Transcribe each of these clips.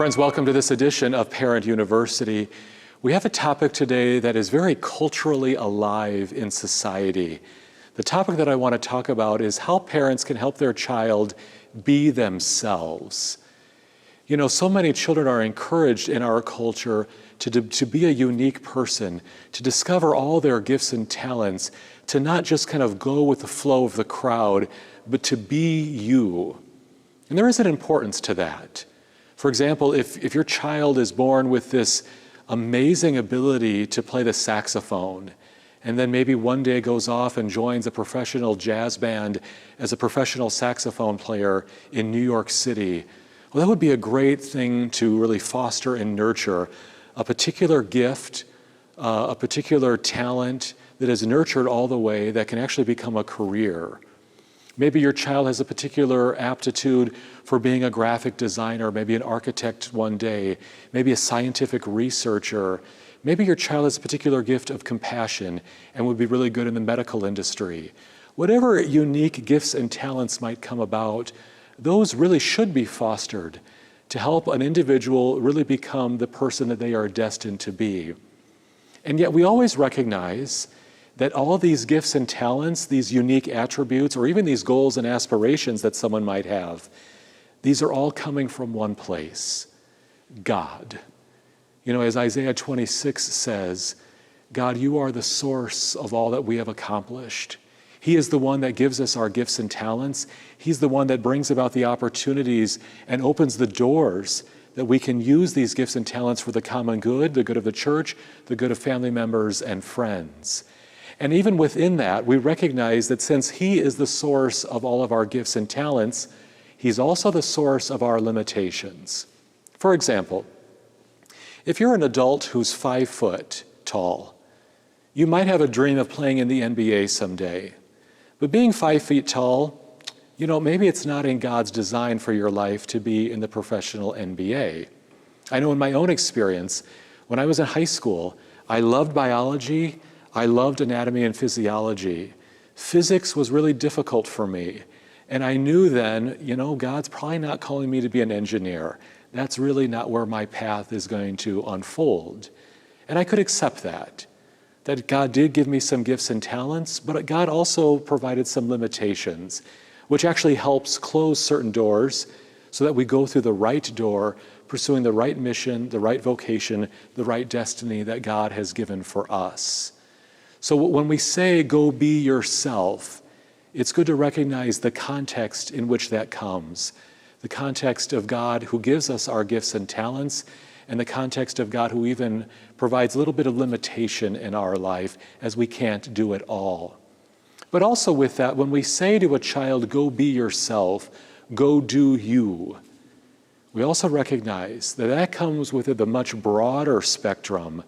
Friends, welcome to this edition of Parent University. We have a topic today that is very culturally alive in society. The topic that I want to talk about is how parents can help their child be themselves. You know, so many children are encouraged in our culture to be a unique person, to discover all their gifts and talents, to not just kind of go with the flow of the crowd, but to be you. And there is an importance to that. For example, if your child is born with this amazing ability to play the saxophone, and then maybe one day goes off and joins a professional jazz band as a professional saxophone player in New York City, well, that would be a great thing to really foster and nurture a particular gift, a particular talent that is nurtured all the way that can actually become a career. Maybe your child has a particular aptitude for being a graphic designer, maybe an architect one day, maybe a scientific researcher. Maybe your child has a particular gift of compassion and would be really good in the medical industry. Whatever unique gifts and talents might come about, those really should be fostered to help an individual really become the person that they are destined to be. And yet we always recognize that all these gifts and talents, these unique attributes, or even these goals and aspirations that someone might have, these are all coming from one place, God. You know, as Isaiah 26 says, God, you are the source of all that we have accomplished. He is the one that gives us our gifts and talents. He's the one that brings about the opportunities and opens the doors that we can use these gifts and talents for the common good, the good of the church, the good of family members and friends. And even within that, we recognize that since He is the source of all of our gifts and talents, He's also the source of our limitations. For example, if you're an adult who's 5 foot tall, you might have a dream of playing in the NBA someday. But being 5 feet tall, you know, maybe it's not in God's design for your life to be in the professional NBA. I know in my own experience, when I was in high school, I loved biology, I loved anatomy and physiology. Physics was really difficult for me. And I knew then, you know, God's probably not calling me to be an engineer. That's really not where my path is going to unfold. And I could accept that God did give me some gifts and talents, but God also provided some limitations, which actually helps close certain doors so that we go through the right door, pursuing the right mission, the right vocation, the right destiny that God has given for us. So when we say, go be yourself, it's good to recognize the context in which that comes. The context of God who gives us our gifts and talents, and the context of God who even provides a little bit of limitation in our life as we can't do it all. But also with that, when we say to a child, go be yourself, go do you, we also recognize that that comes with the much broader spectrum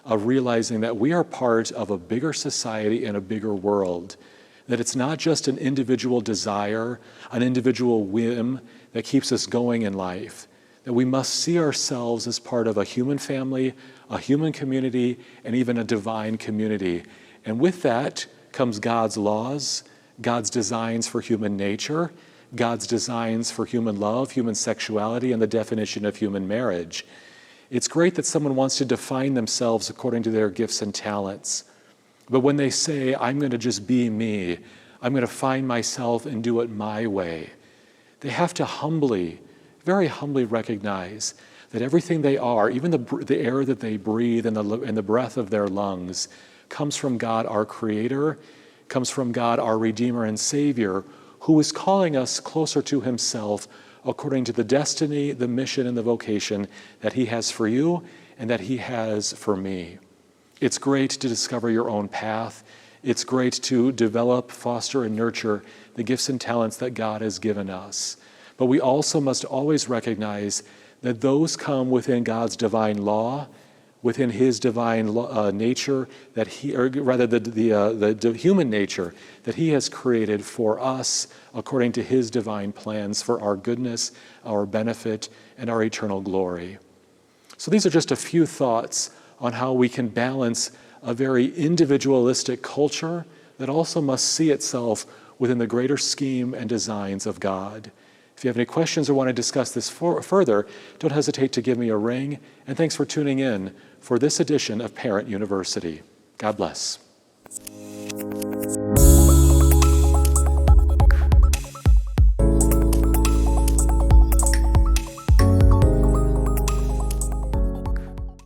of realizing that we are part of a bigger society and a bigger world, that it's not just an individual desire, an individual whim that keeps us going in life, that we must see ourselves as part of a human family, a human community, and even a divine community. And with that comes God's laws, God's designs for human nature, God's designs for human love, human sexuality, and the definition of human marriage. It's great that someone wants to define themselves according to their gifts and talents. But when they say, I'm going to just be me, I'm going to find myself and do it my way, they have to humbly, very humbly recognize that everything they are, even the air that they breathe and the breath of their lungs, comes from God, our Creator, comes from God, our Redeemer and Savior, who is calling us closer to Himself according to the destiny, the mission, and the vocation that He has for you and that He has for me. It's great to discover your own path. It's great to develop, foster, and nurture the gifts and talents that God has given us. But we also must always recognize that those come within God's divine law, within His divine nature, that the human nature that He has created for us according to His divine plans for our goodness, our benefit, and our eternal glory. So these are just a few thoughts on how we can balance a very individualistic culture that also must see itself within the greater scheme and designs of God. If you have any questions or want to discuss this further, don't hesitate to give me a ring. And thanks for tuning in for this edition of Parent University. God bless.